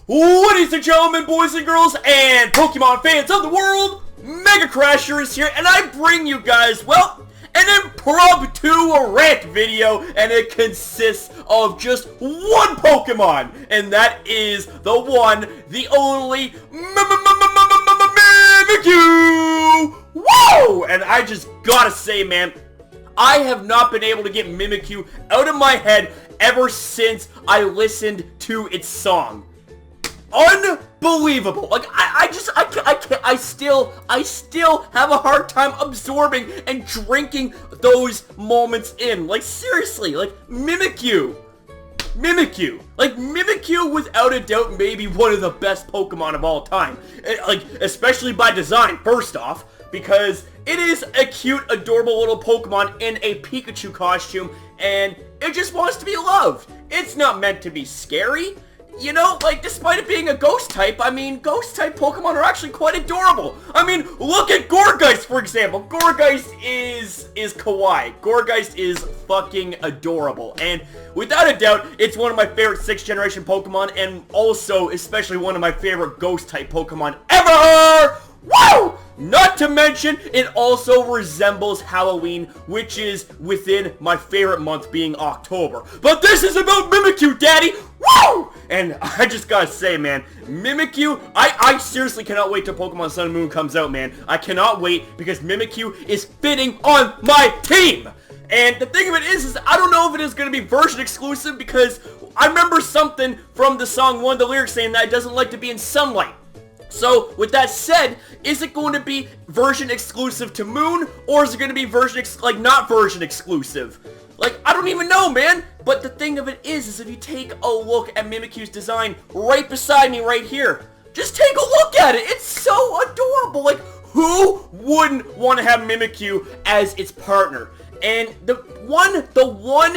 Ladies and gentlemen, boys and girls, and Pokemon fans of the world, MegaCrasher is here, and I bring you guys, well, an impromptu rant video, and it consists of just one Pokemon, and that is the one, the only, Mimikyu! Whoa! And I just gotta say, man, I have not been able to get Mimikyu out of my head ever since I listened to its song. Unbelievable. Like, I still have a hard time absorbing and drinking those moments in. Like, seriously, like, Mimikyu, like, Mimikyu without a doubt maybe one of the best Pokemon of all time. Like, especially by design, first off, because it is a cute, adorable little Pokemon in a Pikachu costume, and it just wants to be loved. It's not meant to be scary. You know, like, despite it being a ghost type, I mean, ghost type Pokemon are actually quite adorable. I mean, look at Gourgeist, for example. Gourgeist is kawaii. Gourgeist is fucking adorable. And without a doubt, it's one of my favorite 6th generation Pokemon, and also, especially one of my favorite ghost type Pokemon ever! Woo! Not to mention, it also resembles Halloween, which is within my favorite month being October. But this is about Mimikyu, daddy! Woo! And I just gotta say, man, Mimikyu, I seriously cannot wait till Pokemon Sun and Moon comes out, man. I cannot wait, because Mimikyu is fitting on my team! And the thing of it is I don't know if it is going to be version exclusive, because I remember something from the song, one of the lyrics saying that it doesn't like to be in sunlight. So, with that said, is it going to be version exclusive to Moon, or is it going to be version not version exclusive? Like, I don't even know, man! But the thing of it is if you take a look at Mimikyu's design right beside me right here, just take a look at it! It's so adorable! Like, who wouldn't want to have Mimikyu as its partner? And the one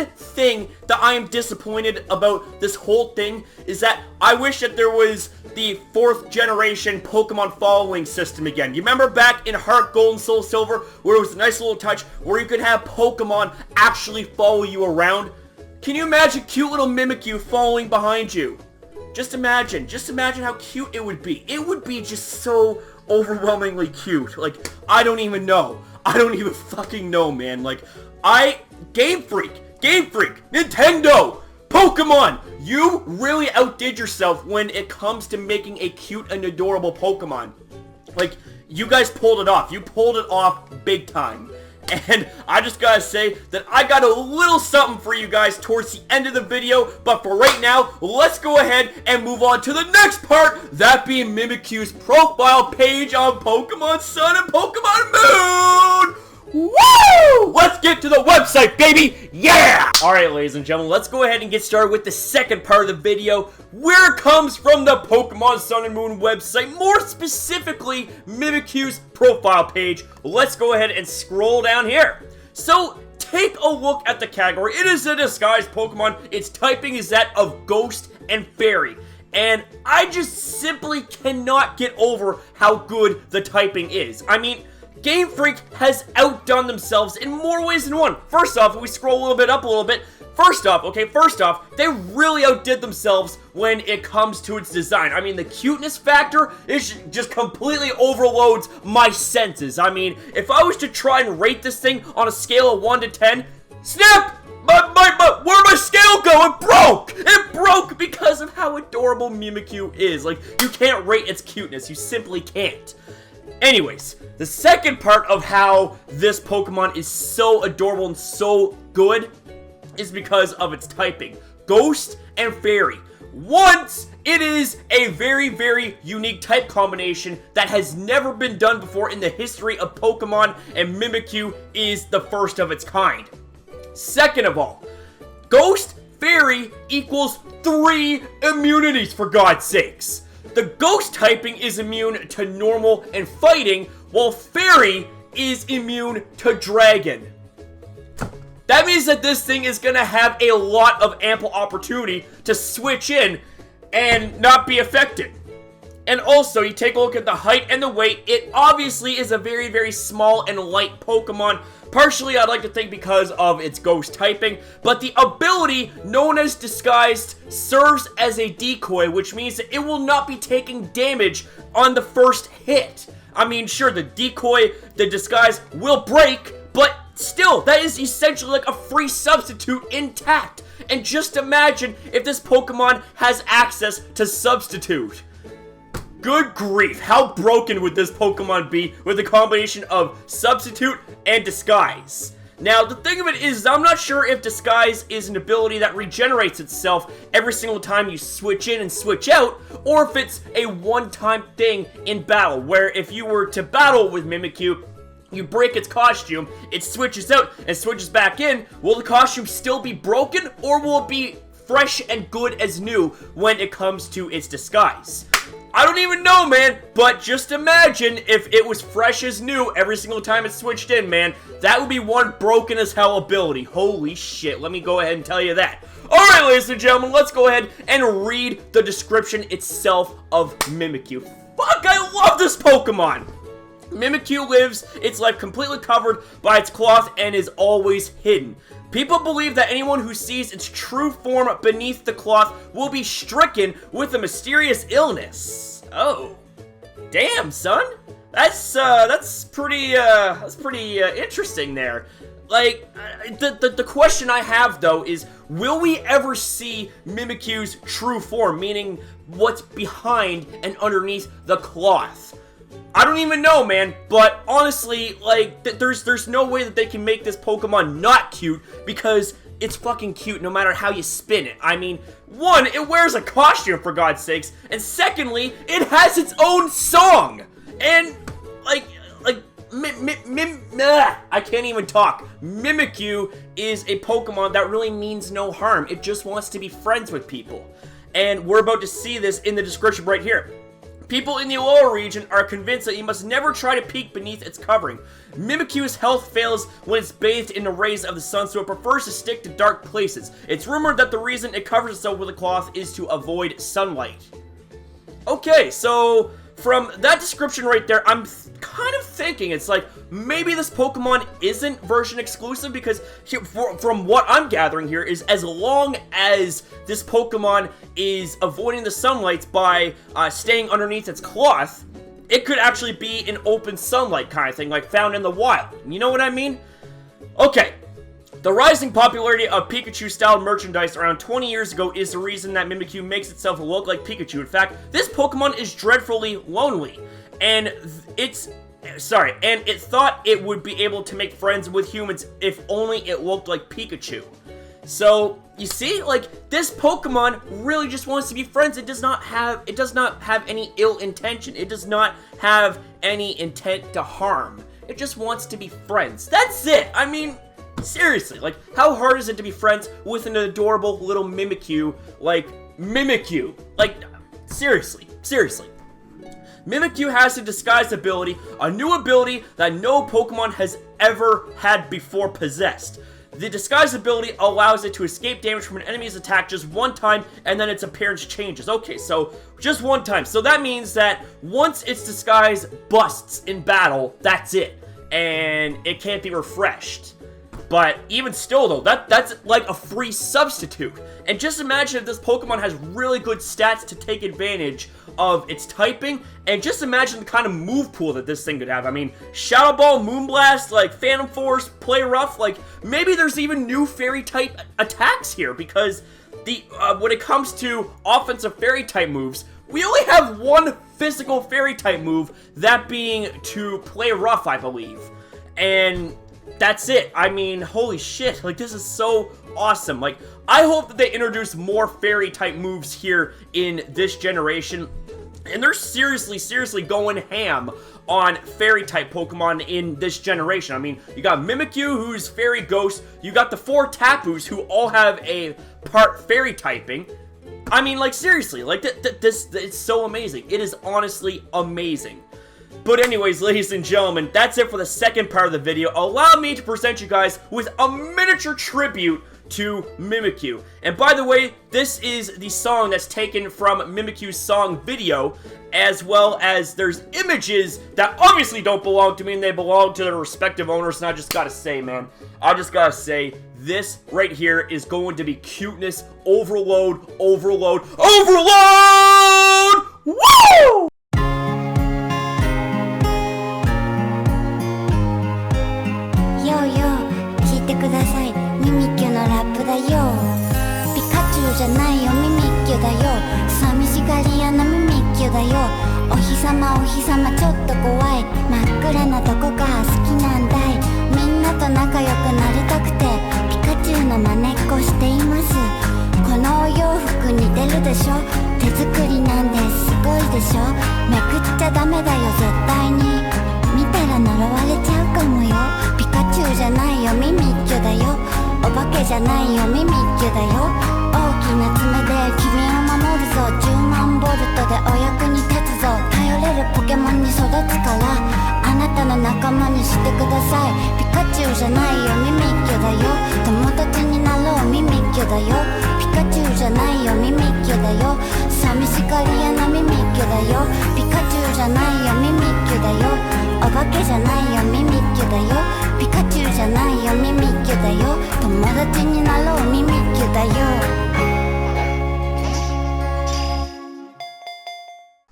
thing that I am disappointed about this whole thing is that I wish that there was the 4th generation Pokemon following system again. You remember back in Heart Gold and Soul Silver where it was a nice little touch where you could have Pokemon actually follow you around? Can you imagine cute little Mimikyu following behind you? Just imagine how cute it would be. It would be just so overwhelmingly cute. Like, I don't even know. I don't even fucking know, man. Like, Game Freak, Nintendo, Pokemon, you really outdid yourself when it comes to making a cute and adorable Pokemon. Like, you guys pulled it off. You pulled it off big time. And I just gotta say that I got a little something for you guys towards the end of the video, but for right now, let's go ahead and move on to the next part, that being Mimikyu's profile page on Pokemon Sun and Pokemon Moon! Woo! Let's get to the website, baby! Yeah! Alright, ladies and gentlemen, let's go ahead and get started with the second part of the video, where it comes from the Pokemon Sun and Moon website, more specifically, Mimikyu's profile page. Let's go ahead and scroll down here. So, take a look at the category. It is a disguised Pokemon. Its typing is that of Ghost and Fairy. And I just simply cannot get over how good the typing is. I mean, Game Freak has outdone themselves in more ways than one. First off, if we scroll a little bit up a little bit, first off, they really outdid themselves when it comes to its design. I mean, the cuteness factor is just completely overloads my senses. I mean, if I was to try and rate this thing on a scale of 1 to 10, snap! Where'd my scale go? It broke! It broke because of how adorable Mimikyu is. Like, you can't rate its cuteness. You simply can't. Anyways, the second part of how this Pokemon is so adorable and so good is because of its typing. Ghost and Fairy. Once, it is a very, very unique type combination that has never been done before in the history of Pokemon, and Mimikyu is the first of its kind. Second of all, Ghost Fairy equals 3 immunities, for God's sakes. The Ghost typing is immune to normal and fighting, while Fairy is immune to Dragon. That means that this thing is going to have a lot of ample opportunity to switch in and not be affected. And also, you take a look at the height and the weight, it obviously is a very, very small and light Pokemon, Partially, I'd like to think because of its ghost typing, but the ability known as Disguised serves as a decoy, which means that it will not be taking damage on the first hit. I mean, sure, the decoy, the disguise will break, but still, that is essentially like a free substitute intact. And just imagine if this Pokemon has access to Substitute. Good grief, how broken would this Pokemon be with a combination of Substitute and Disguise? Now, the thing of it is, I'm not sure if Disguise is an ability that regenerates itself every single time you switch in and switch out, or if it's a one-time thing in battle, where if you were to battle with Mimikyu, you break its costume, it switches out and switches back in. Will the costume still be broken, or will it be fresh and good as new when it comes to its disguise? I don't even know, man, but just imagine if it was fresh as new every single time it switched in, man. That would be one broken as hell ability. Holy shit, let me go ahead and tell you that. Alright, ladies and gentlemen, let's go ahead and read the description itself of Mimikyu. Fuck, I love this Pokemon! Mimikyu lives its life completely covered by its cloth and is always hidden. People believe that anyone who sees its true form beneath the cloth will be stricken with a mysterious illness. Oh. Damn, son. That's pretty interesting there. Like, the question I have, though, is will we ever see Mimikyu's true form, meaning what's behind and underneath the cloth? I don't even know, man, but honestly, like, there's no way that they can make this Pokemon not cute, because it's fucking cute no matter how you spin it. I mean, one, it wears a costume, for God's sakes, and secondly, it has its own song! And, I can't even talk. Mimikyu is a Pokemon that really means no harm. It just wants to be friends with people. And we're about to see this in the description right here. People in the Alola region are convinced that you must never try to peek beneath its covering. Mimikyu's health fails when it's bathed in the rays of the sun, so it prefers to stick to dark places. It's rumored that the reason it covers itself with a cloth is to avoid sunlight. Okay, so from that description right there, I'm kind of thinking it's like maybe this Pokemon isn't version exclusive, because from what I'm gathering here is as long as this Pokemon is avoiding the sunlight by staying underneath its cloth, it could actually be an open sunlight kind of thing, like found in the wild. You know what I mean? Okay. The rising popularity of Pikachu-style merchandise around 20 years ago is the reason that Mimikyu makes itself look like Pikachu. In fact, this Pokemon is dreadfully lonely, and it thought it would be able to make friends with humans if only it looked like Pikachu. So, you see, like, this Pokemon really just wants to be friends. It does not have any ill intention. It does not have any intent to harm. It just wants to be friends. That's it! I mean, seriously, like, how hard is it to be friends with an adorable little Mimikyu like Mimikyu? Like, seriously. Mimikyu has a disguise ability, a new ability that no Pokemon has ever had before possessed. The disguise ability allows it to escape damage from an enemy's attack just one time, and then its appearance changes. Okay, so just one time. So that means that once its disguise busts in battle, that's it. And it can't be refreshed. But even still, though, that's like a free substitute. And just imagine if this Pokemon has really good stats to take advantage of its typing, and just imagine the kind of move pool that this thing could have. I mean, Shadow Ball, Moonblast, like Phantom Force, Play Rough, like maybe there's even new Fairy type attacks here, because when it comes to offensive Fairy type moves, we only have one physical Fairy type move, that being to Play Rough, I believe. And that's it. I mean, holy shit, like, this is so awesome. Like, I hope that they introduce more Fairy type moves here in this generation, and they're seriously going ham on Fairy type Pokemon in this generation. I mean, you got Mimikyu, who's Fairy Ghost, you got the 4 Tapus, who all have a part Fairy typing. I mean, like, seriously, like, it's so amazing. It is honestly amazing. But anyways, ladies and gentlemen, that's it for the second part of the video. Allow me to present you guys with a miniature tribute to Mimikyu. And by the way, this is the song that's taken from Mimikyu's song video, as well as there's images that obviously don't belong to me, and they belong to their respective owners, and I just gotta say, man, this right here is going to be cuteness overload, overload, overload! Woo!くださいミミキュのラップだよピカチュウじゃないよミミキュだよ寂しがり屋のミミキュだよお日様お日様ちょっと怖い真っ暗なとこが好きなんだいみんなと仲良くなりたくてピカチュウの真似っこしていますこのお洋服似てるでしょ手作りなんですごいでしょめくっちゃダメだよ絶対に見たら呪われちゃうかもよピカチュウじゃないよミミッキュだよお化けじゃないよミミッキュだよ大きな爪で君を守るぞ10万ボルトでお役に立つぞ頼れるポケモンに育つからあなたの仲間にしてくださいピカチュウじゃないよミミッキュだよ友達になろうミミッキュだよピカチュウじゃないよミミッキュだよ寂しがり屋なミミッキュだよピカチュウじゃないよミミッキュだよお化けじゃないよミミッキュだよピカチュウじゃないよミミッキュだよ友達になろうミミッキュだよ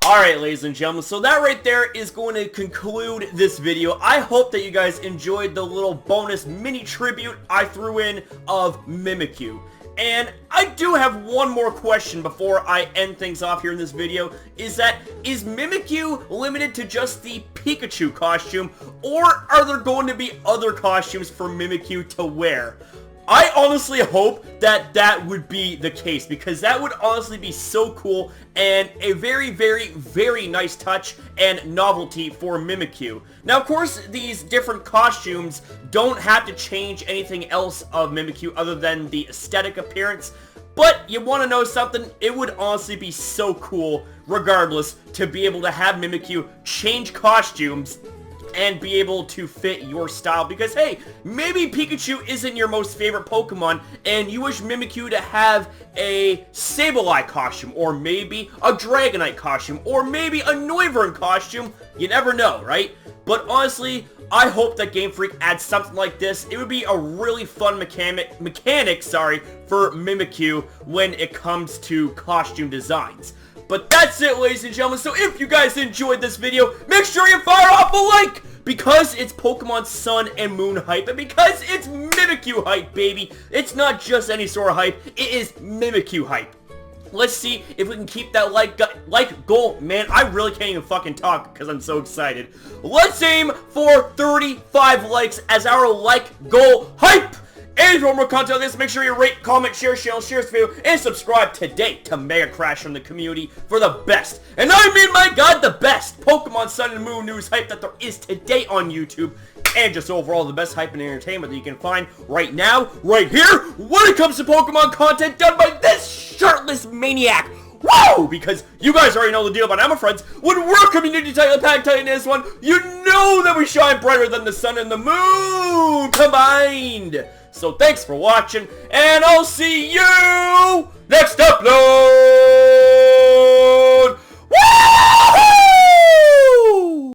Alright, ladies and gentlemen, so that right there is going to conclude this video. I hope that you guys enjoyed the little bonus mini tribute I threw in of Mimikyu. And I do have one more question before I end things off here in this video, is Mimikyu limited to just the Pikachu costume, or are there going to be other costumes for Mimikyu to wear? I honestly hope that that would be the case, because that would honestly be so cool and a very, very, very nice touch and novelty for Mimikyu. Now, of course, these different costumes don't have to change anything else of Mimikyu other than the aesthetic appearance, but you want to know something? It would honestly be so cool, regardless, to be able to have Mimikyu change costumes and be able to fit your style, because hey, maybe Pikachu isn't your most favorite Pokemon and you wish Mimikyu to have a Sableye costume, or maybe a Dragonite costume, or maybe a Noivern costume. You never know, right? But honestly, I hope that Game Freak adds something like this. It would be a really fun mechanic, for Mimikyu when it comes to costume designs. But that's it, ladies and gentlemen. So if you guys enjoyed this video, make sure you fire off a like! Because it's Pokemon Sun and Moon hype, and because it's Mimikyu hype, baby. It's not just any sort of hype, it is Mimikyu hype. Let's see if we can keep that like goal. Man, I really can't even fucking talk because I'm so excited. Let's aim for 35 likes as our like goal hype! And for more content like this, make sure you rate, comment, share this video, and subscribe today to MegaCrasher from the community for the best, and I mean my god, the best Pokemon Sun and Moon news hype that there is today on YouTube, and just overall the best hype and entertainment that you can find right now, right here, when it comes to Pokemon content done by this shirtless maniac. Whoa! Because you guys already know the deal, but I'm friends. When we're community title pack titan this one, you know that we shine brighter than the sun and the moon combined. So thanks for watching, and I'll see you next upload!